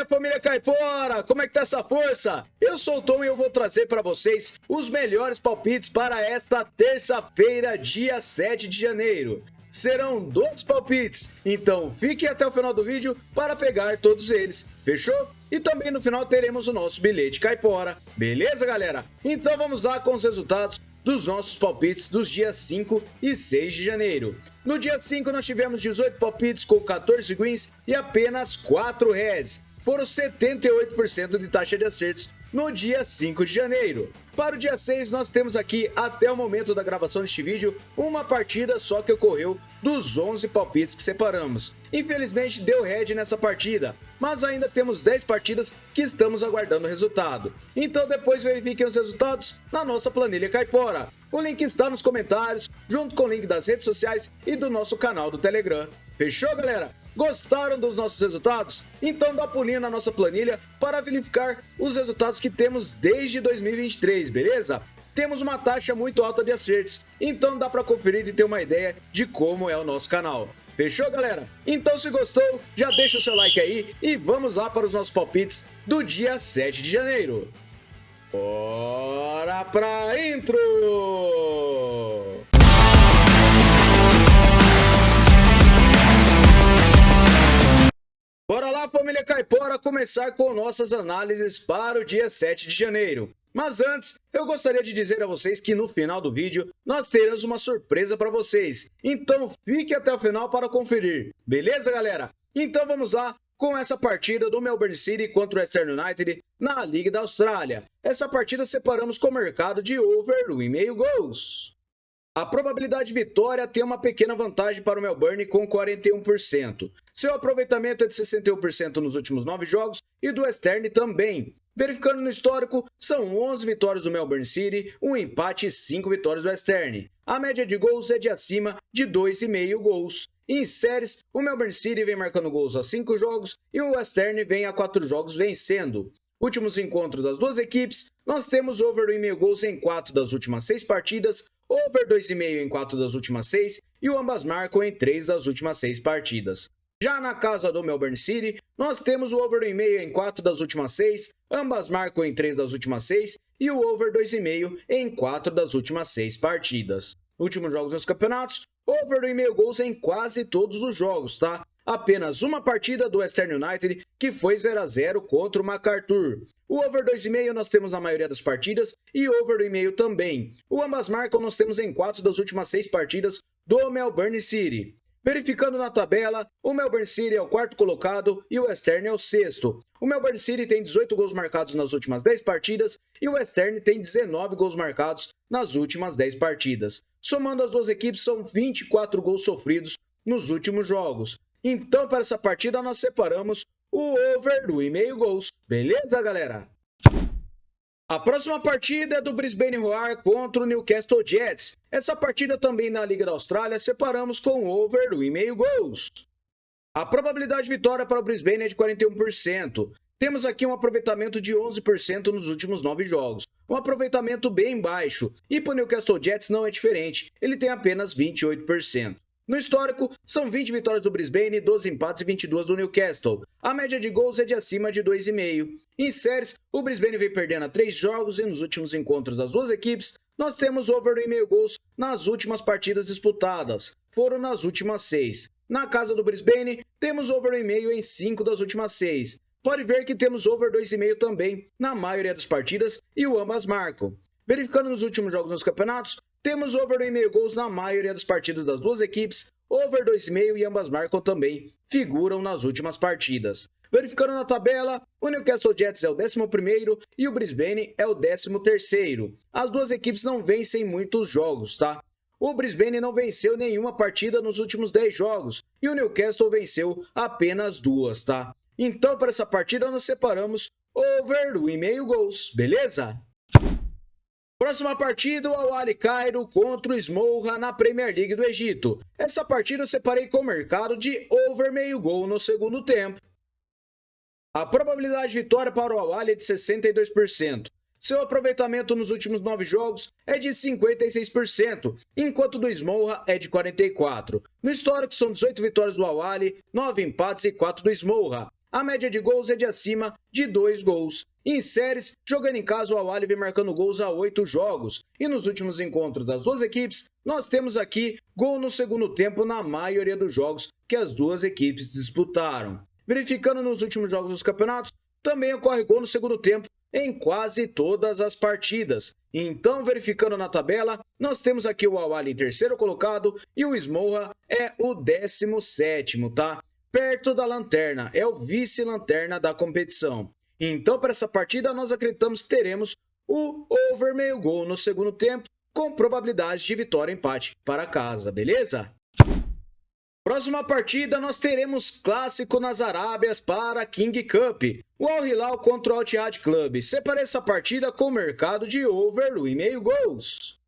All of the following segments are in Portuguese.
a família Caipora! Como é que tá essa força? Eu sou o Tom e eu vou trazer para vocês os melhores palpites para esta terça-feira, dia 7 de janeiro. Serão 2 palpites, então fique até o final do vídeo para pegar todos eles, fechou? E também no final teremos o nosso bilhete Caipora, beleza galera? Então vamos lá com os resultados dos nossos palpites dos dias 5 e 6 de janeiro. No dia 5 nós tivemos 18 palpites com 14 greens e apenas 4 reds. Foram 78% de taxa de acertos no dia 5 de janeiro. Para o dia 6 nós temos aqui, até o momento da gravação deste vídeo, uma partida só que ocorreu dos 11 palpites que separamos. Infelizmente deu red nessa partida, mas ainda temos 10 partidas que estamos aguardando o resultado. Então depois verifiquem os resultados na nossa planilha Caipora. O link está nos comentários, junto com o link das redes sociais e do nosso canal do Telegram. Fechou, galera? Gostaram dos nossos resultados? Então dá um pulinho na nossa planilha para verificar os resultados que temos desde 2023, beleza? Temos uma taxa muito alta de acertos, então dá para conferir e ter uma ideia de como é o nosso canal. Fechou, galera? Então se gostou, já deixa o seu like aí e vamos lá para os nossos palpites do dia 7 de janeiro. Bora pra intro! Bora lá, família Caipora, começar com nossas análises para o dia 7 de janeiro. Mas antes, eu gostaria de dizer a vocês que no final do vídeo nós teremos uma surpresa para vocês. Então fique até o final para conferir. Beleza, galera? Então vamos lá com essa partida do Melbourne City contra o Western United na Liga da Austrália. Essa partida separamos com o mercado de over 1,5 gols. A probabilidade de vitória tem uma pequena vantagem para o Melbourne com 41%. Seu aproveitamento é de 61% nos últimos 9 jogos e do Western também. Verificando no histórico, são 11 vitórias do Melbourne City, um empate e 5 vitórias do Western. A média de gols é de acima de 2,5 gols. Em séries, o Melbourne City vem marcando gols há 5 jogos e o Western vem há 4 jogos vencendo. Últimos encontros das duas equipes, nós temos over 1,5 gols em 4 das últimas 6 partidas, over 2,5 em 4 das últimas 6 e o ambas marcam em 3 das últimas 6 partidas. Já na casa do Melbourne City, nós temos o over 1,5 em 4 das últimas 6, ambas marcam em 3 das últimas 6 e o over 2,5 em 4 das últimas 6 partidas. Últimos jogos nos campeonatos, over 1,5 gols em quase todos os jogos, tá? Apenas uma partida do Western United que foi 0-0 contra o MacArthur. O over 2,5 nós temos na maioria das partidas e over 1,5 também. O ambas marcam nós temos em 4 das últimas 6 partidas do Melbourne City. Verificando na tabela, o Melbourne City é o 4º colocado e o Western é o 6º. O Melbourne City tem 18 gols marcados nas últimas 10 partidas e o Western tem 19 gols marcados nas últimas 10 partidas. Somando as duas equipes, são 24 gols sofridos nos últimos jogos. Então, para essa partida, nós separamos o over 1,5 gols. Beleza, galera? A próxima partida é do Brisbane Roar contra o Newcastle Jets. Essa partida também na Liga da Austrália separamos com over 1,5 gols. A probabilidade de vitória para o Brisbane é de 41%. Temos aqui um aproveitamento de 11% nos últimos 9 jogos. Um aproveitamento bem baixo. E para o Newcastle Jets não é diferente. Ele tem apenas 28%. No histórico, são 20 vitórias do Brisbane, 12 empates e 22 do Newcastle. A média de gols é de acima de 2,5. Em séries, o Brisbane vem perdendo a 3 jogos e nos últimos encontros das duas equipes, nós temos over 1,5 gols nas últimas partidas disputadas. Foram nas últimas 6. Na casa do Brisbane, temos over 1,5 em 5 das últimas 6. Pode ver que temos over 2,5 também na maioria das partidas e o ambas marcam. Verificando nos últimos jogos nos campeonatos, temos over 1,5 gols na maioria das partidas das duas equipes, over 2,5 e ambas marcam também figuram nas últimas partidas. Verificando na tabela, o Newcastle Jets é o 11º e o Brisbane é o 13º. As duas equipes não vencem muitos jogos, tá? O Brisbane não venceu nenhuma partida nos últimos 10 jogos e o Newcastle venceu apenas 2, tá? Então, para essa partida, nós separamos over 1,5 gols, beleza? Próxima partida, o Al Ahly Cairo contra o Smouha na Premier League do Egito. Essa partida eu separei com o mercado de over meio gol no segundo tempo. A probabilidade de vitória para o Al Ahly é de 62%. Seu aproveitamento nos últimos 9 jogos é de 56%, enquanto o do Smouha é de 44%. No histórico são 18 vitórias do Al Ahly, 9 empates e 4 do Smouha. A média de gols é de acima de 2 gols. Em séries, jogando em casa, o Al-Ahly vem marcando gols há 8 jogos. E nos últimos encontros das duas equipes, nós temos aqui gol no segundo tempo na maioria dos jogos que as duas equipes disputaram. Verificando nos últimos jogos dos campeonatos, também ocorre gol no segundo tempo em quase todas as partidas. Então, verificando na tabela, nós temos aqui o Al-Ahly em terceiro colocado e o Smoha é o 17º, tá? Perto da lanterna, é o vice-lanterna da competição. Então, para essa partida, nós acreditamos que teremos o over meio gol no segundo tempo, com probabilidade de vitória e empate para casa, beleza? Próxima partida, nós teremos clássico nas Arábias para a King Cup. O Al Hilal contra o Al Ittihad Club. Separei essa partida com o mercado de over 1,5 gols.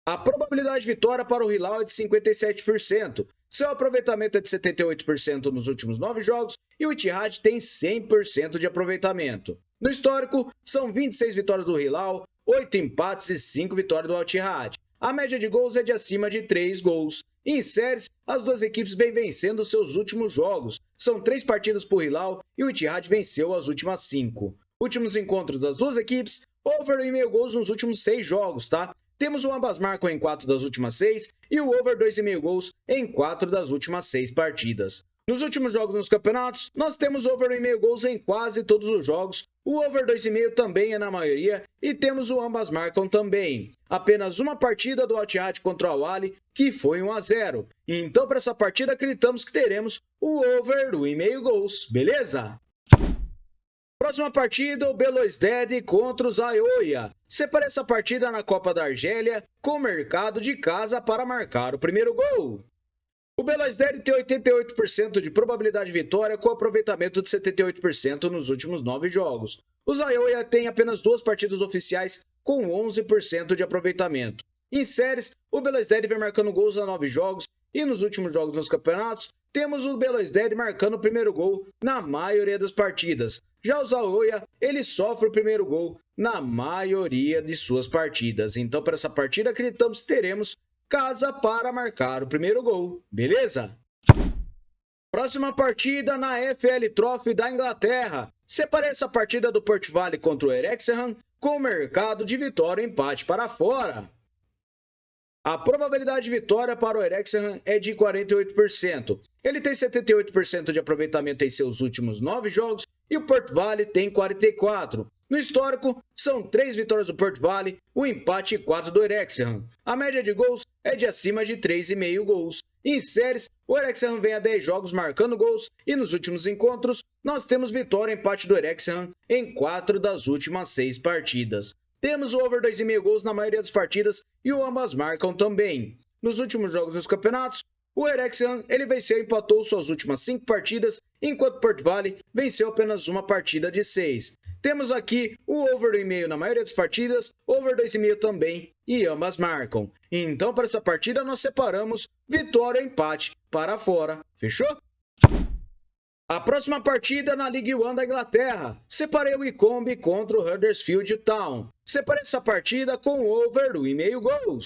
A probabilidade de vitória para o Hilal é de 57%. Seu aproveitamento é de 78% nos últimos 9 jogos e o Ittihad tem 100% de aproveitamento. No histórico, são 26 vitórias do Hilal, 8 empates e 5 vitórias do Al Ittihad. A média de gols é de acima de 3 gols. Em séries, as duas equipes vêm vencendo seus últimos jogos. São 3 partidas por Hilal e o Ittihad venceu as últimas 5. Últimos encontros das duas equipes, over 1,5 gols nos últimos 6 jogos, tá? Temos o ambas marcam em 4 das últimas 6 e o over 2,5 gols em 4 das últimas 6 partidas. Nos últimos jogos nos campeonatos, nós temos over 1,5 gols em quase todos os jogos, o over 2,5 também é na maioria e temos o ambas marcam também. Apenas uma partida do Al Ittihad contra o Al-Ahly, que foi 1-0. Então, para essa partida, acreditamos que teremos o over 1,5 gols, beleza? Próxima partida, o Belouizdad contra o Zaouia. Separei essa partida na Copa da Argélia com o mercado de casa para marcar o primeiro gol. O Belouizdad tem 88% de probabilidade de vitória com aproveitamento de 78% nos últimos 9 jogos. O Zaouia tem apenas 2 partidas oficiais com 11% de aproveitamento. Em séries, o Belouizdad vem marcando gols a 9 jogos e nos últimos jogos nos campeonatos, temos o Belouizdad marcando o primeiro gol na maioria das partidas. Já o Zaouia, ele sofre o primeiro gol na maioria de suas partidas. Então, para essa partida, acreditamos que teremos casa para marcar o primeiro gol, beleza? Próxima partida na FL Trophy da Inglaterra. Separei essa partida do Port Vale contra o Wrexham com o mercado de vitória e empate para fora. A probabilidade de vitória para o Wrexham é de 48%. Ele tem 78% de aproveitamento em seus últimos 9 jogos e o Port Vale tem 44%. No histórico, são 3 vitórias do Port Vale, um empate e 4 do Wrexham. A média de gols é de acima de 3,5 gols. Em séries, o Wrexham vem a 10 jogos marcando gols e nos últimos encontros, nós temos vitória e empate do Wrexham em 4 das últimas 6 partidas. Temos o over 2,5 gols na maioria das partidas e o ambas marcam também. Nos últimos jogos dos campeonatos, o Wrexham ele venceu e empatou suas últimas 5 partidas, enquanto Port Vale venceu apenas uma partida de 6. Temos aqui o over 1,5 na maioria das partidas, over 2,5 também e ambas marcam. Então, para essa partida, nós separamos vitória e empate para fora. Fechou? A próxima partida na League One da Inglaterra. Separei o Wycombe contra o Huddersfield Town. Separei essa partida com over 1,5 gols.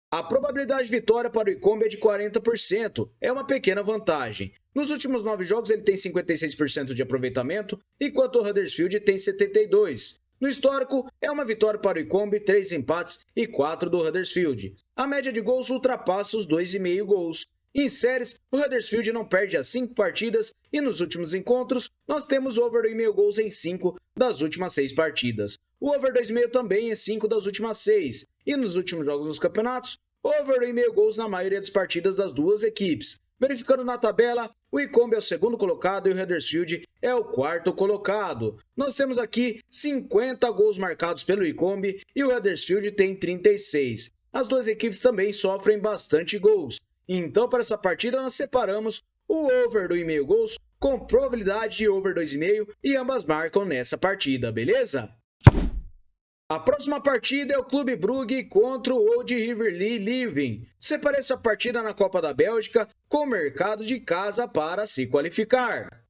A probabilidade de vitória para o Wycombe é de 40%, é uma pequena vantagem. Nos últimos 9 jogos ele tem 56% de aproveitamento, enquanto o Huddersfield tem 72%. No histórico, é uma vitória para o Wycombe, 3 empates e 4 do Huddersfield. A média de gols ultrapassa os 2,5 gols. Em séries, o Huddersfield não perde as 5 partidas e nos últimos encontros, nós temos over 1,5 gols em 5 das últimas 6 partidas. O over 2,5 também em 5 das últimas 6. E nos últimos jogos nos campeonatos, over 1,5 gols na maioria das partidas das duas equipes. Verificando na tabela, o Wycombe é o segundo colocado e o Huddersfield é o quarto colocado. Nós temos aqui 50 gols marcados pelo Wycombe e o Huddersfield tem 36. As duas equipes também sofrem bastante gols. Então, para essa partida, nós separamos o over do 1,5 gols com probabilidade de over 2,5 e ambas marcam nessa partida, beleza? A próxima partida é o Clube Brugge contra o Old Riverlea Living. Separei essa partida na Copa da Bélgica com o mercado de casa para se qualificar.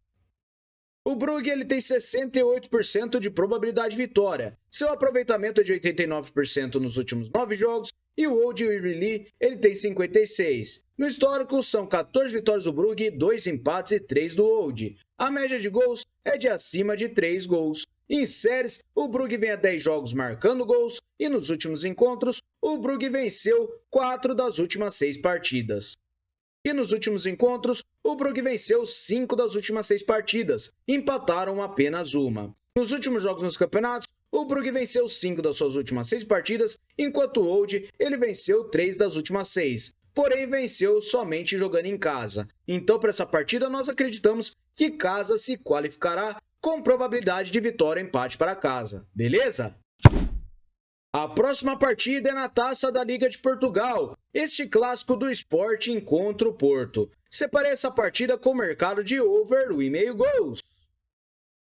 O Brugge ele tem 68% de probabilidade de vitória. Seu aproveitamento é de 89% nos últimos 9 jogos e o Old Riverlea ele tem 56%. No histórico, são 14 vitórias do Brugge, 2 empates e 3 do Old. a média de gols é de acima de 3 gols. Em séries, o Brugge vem a 10 jogos marcando gols e nos últimos encontros, o Brugge venceu 4 das últimas 6 partidas. E nos últimos encontros, o Brugge venceu 5 das últimas 6 partidas, empataram apenas uma. Nos últimos jogos nos campeonatos, o Brugge venceu 5 das suas últimas 6 partidas, enquanto o Old ele venceu 3 das últimas 6. Porém, venceu somente jogando em casa. Então, para essa partida, nós acreditamos que casa se qualificará com probabilidade de vitória ou empate para casa. Beleza? A próxima partida é na Taça da Liga de Portugal. Este clássico do Sporting contra o Porto. Separei essa partida com o mercado de over 1,5 gols.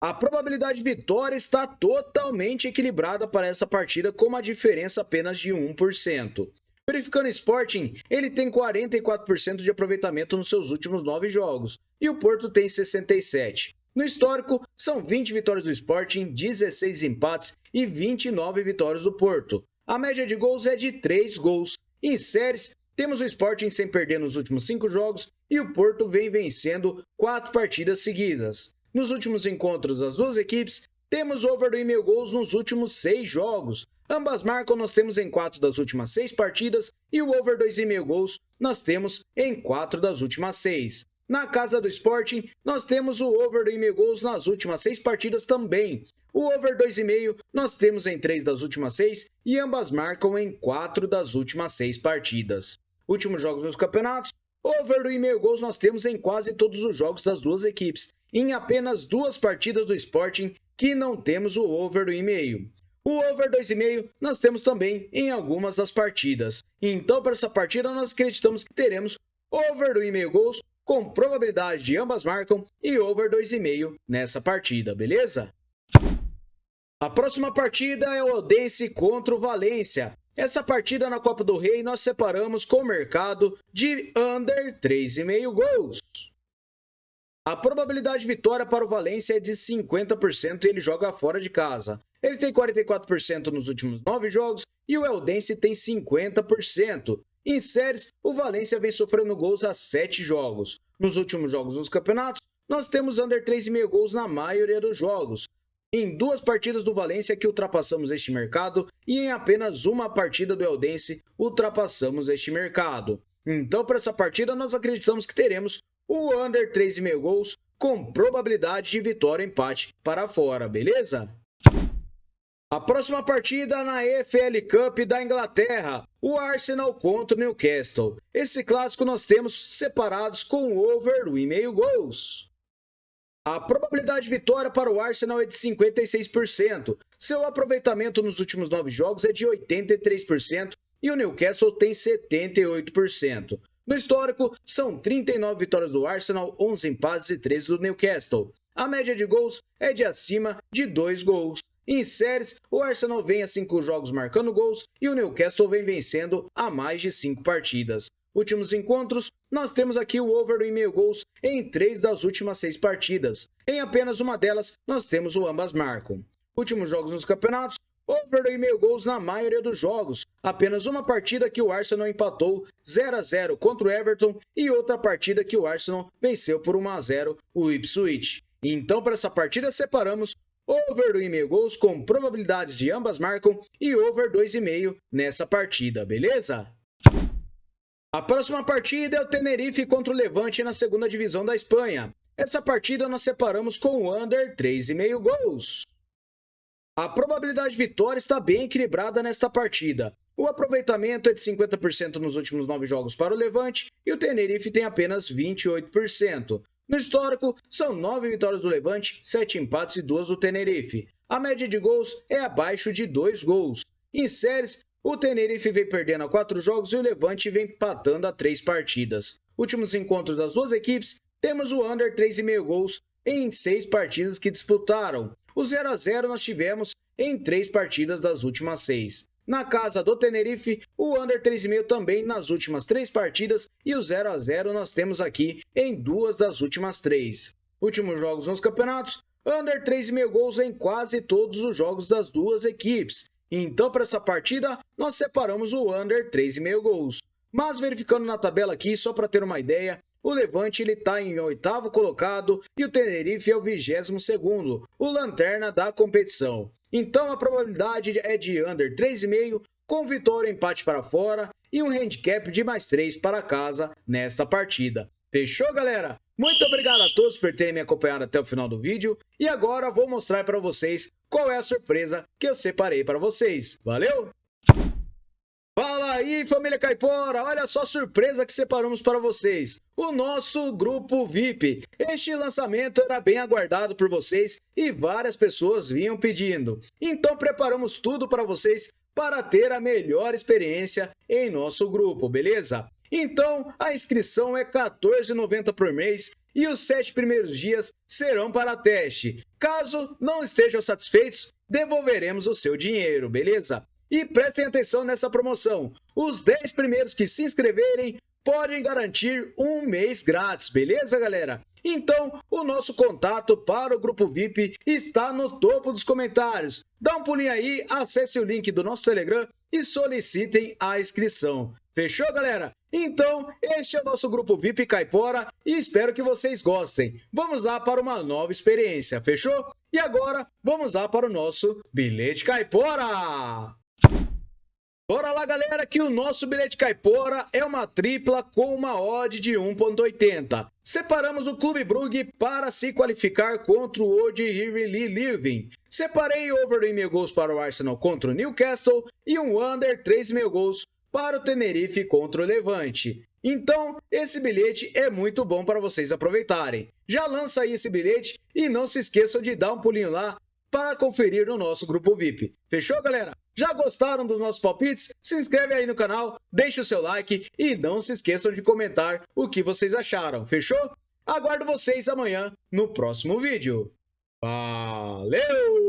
A probabilidade de vitória está totalmente equilibrada para essa partida, com uma diferença apenas de 1%. Verificando o Sporting, ele tem 44% de aproveitamento nos seus últimos 9 jogos e o Porto tem 67%. No histórico, são 20 vitórias do Sporting, 16 empates e 29 vitórias do Porto. A média de gols é de 3 gols. Em séries, temos o Sporting sem perder nos últimos 5 jogos e o Porto vem vencendo 4 partidas seguidas. Nos últimos encontros das duas equipes, temos over do 1,5 gols nos últimos 6 jogos. Ambas marcam nós temos em 4 das últimas 6 partidas e o over 2,5 gols nós temos em 4 das últimas 6. Na casa do Sporting, nós temos o over do 1,5 gols nas últimas 6 partidas também. O over 2,5 nós temos em 3 das últimas 6 e ambas marcam em 4 das últimas 6 partidas. Últimos jogos nos campeonatos, over do 1,5 gols nós temos em quase todos os jogos das duas equipes. Em apenas 2 partidas do Sporting que não temos o over do 1,5. O over 2,5 nós temos também em algumas das partidas. Então, para essa partida, nós acreditamos que teremos over do 1,5 gols com probabilidade de ambas marcam e over 2,5 nessa partida, beleza? A próxima partida é o Odense contra o Valência. Essa partida na Copa do Rei nós separamos com o mercado de under 3,5 gols. A probabilidade de vitória para o Valência é de 50% e ele joga fora de casa. Ele tem 44% nos últimos 9 jogos e o Eldense tem 50%. Em séries, o Valência vem sofrendo gols há 7 jogos. Nos últimos jogos dos campeonatos, nós temos under 3,5 gols na maioria dos jogos. Em 2 partidas do Valência que ultrapassamos este mercado e em apenas uma partida do Eldense ultrapassamos este mercado. Então, para essa partida, nós acreditamos que teremos o under 3,5 gols com probabilidade de vitória ou empate para fora, beleza? A próxima partida na EFL Cup da Inglaterra, o Arsenal contra o Newcastle. Esse clássico nós temos separados com over 1,5 gols. A probabilidade de vitória para o Arsenal é de 56%. Seu aproveitamento nos últimos 9 jogos é de 83% e o Newcastle tem 78%. No histórico, são 39 vitórias do Arsenal, 11 empates e 13 do Newcastle. A média de gols é de acima de 2 gols. Em séries, o Arsenal vem a 5 jogos marcando gols e o Newcastle vem vencendo a mais de 5 partidas. Últimos encontros, nós temos aqui o over do 1,5 gols em 3 das últimas 6 partidas. Em apenas uma delas, nós temos o ambas marcam. Últimos jogos nos campeonatos, over do 1,5 gols na maioria dos jogos. Apenas uma partida que o Arsenal empatou 0-0 contra o Everton e outra partida que o Arsenal venceu por 1-0 o Ipswich. Então, para essa partida, separamos over do 1,5 gols com probabilidades de ambas marcam e over 2,5 nessa partida, beleza? A próxima partida é o Tenerife contra o Levante na segunda divisão da Espanha. Essa partida nós separamos com o under 3,5 gols. A probabilidade de vitória está bem equilibrada nesta partida. O aproveitamento é de 50% nos últimos 9 jogos para o Levante e o Tenerife tem apenas 28%. No histórico, são 9 vitórias do Levante, 7 empates e 2 do Tenerife. A média de gols é abaixo de 2 gols. Em séries, o Tenerife vem perdendo a 4 jogos e o Levante vem empatando a 3 partidas. Últimos encontros das duas equipes, temos o under 3,5 gols em 6 partidas que disputaram. O 0-0 nós tivemos em 3 partidas das últimas 6. Na casa do Tenerife, o under 3,5 também nas últimas 3 partidas e o 0-0 nós temos aqui em 2 das últimas 3. Últimos jogos nos campeonatos, under 3,5 gols em quase todos os jogos das duas equipes. Então, para essa partida, nós separamos o under 3,5 gols. Mas verificando na tabela aqui, só para ter uma ideia, o Levante ele está em 8º colocado e o Tenerife é o 22º, o lanterna da competição. Então a probabilidade é de under 3,5 com vitória e empate para fora e um handicap de mais 3 para casa nesta partida. Fechou, galera? Muito obrigado a todos por terem me acompanhado até o final do vídeo e agora vou mostrar para vocês qual é a surpresa que eu separei para vocês. Valeu? Fala aí, família Caipora! Olha só a surpresa que separamos para vocês. O nosso grupo VIP. Este lançamento era bem aguardado por vocês e várias pessoas vinham pedindo. Então preparamos tudo para vocês para ter a melhor experiência em nosso grupo, beleza? Então a inscrição é R$ 14,90 por mês e os 7 primeiros dias serão para teste. Caso não estejam satisfeitos, devolveremos o seu dinheiro, beleza? E prestem atenção nessa promoção. Os 10 primeiros que se inscreverem podem garantir um mês grátis, beleza, galera? Então, o nosso contato para o Grupo VIP está no topo dos comentários. Dá um pulinho aí, acesse o link do nosso Telegram e solicitem a inscrição. Fechou, galera? Então, este é o nosso Grupo VIP Caipora e espero que vocês gostem. Vamos lá para uma nova experiência, fechou? E agora, vamos lá para o nosso Bilhete Caipora! Bora lá, galera, que o nosso Bilhete Caipora é uma tripla com uma odd de 1,80. Separamos o Clube Brugge para se qualificar contra o Old Firm Living. Separei over 2,5 gols para o Arsenal contra o Newcastle e um under 3,5 gols para o Tenerife contra o Levante. Então, esse bilhete é muito bom para vocês aproveitarem. Já lança aí esse bilhete e não se esqueçam de dar um pulinho lá para conferir no nosso grupo VIP. Fechou, galera? Já gostaram dos nossos palpites? Se inscreve aí no canal, deixa o seu like e não se esqueçam de comentar o que vocês acharam. Fechou? Aguardo vocês amanhã no próximo vídeo. Valeu!